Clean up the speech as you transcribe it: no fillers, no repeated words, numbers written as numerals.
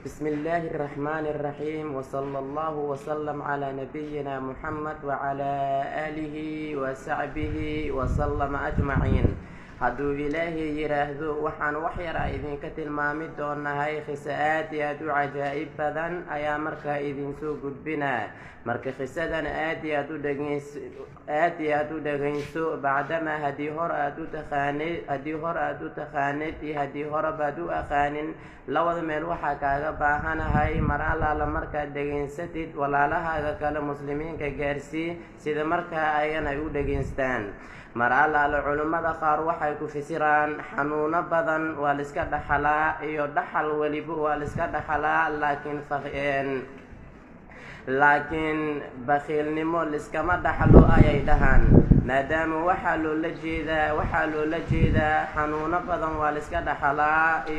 بسم الله الرحمن الرحيم وصلى الله وسلم على نبينا محمد وعلى آله وصحبه وسلم أجمعين. hadduu ilaahay yiraahdo waxaan wax yar idinka tilmaami doonahay qisaad aad u cajaa'ib badan ayaa markaa idin soo gudbinaa. marka qisadan aad u dhageyso bacdama haddii hor aad u taqaanid iyo haddii horebaad u aqaanin labada meel waxaa kaaga baahanahay mar allaala markaad dhageysatid walaalahaaga kale muslimiinka gaarsii sida markaa ayana ay u dhageystaan. mar allaala culimmada qaar waxay ku fasiraan xanuuno badan waa la iska dhaxalaa iyo dhaxal weliba waa la iska dhaxalaa, laakiin bakhiilnimo liskama dhaxlo ayay dhahaan, maadaama waxaa loola jeedaa xanuuno badan waa la iska dhaxalaa iyo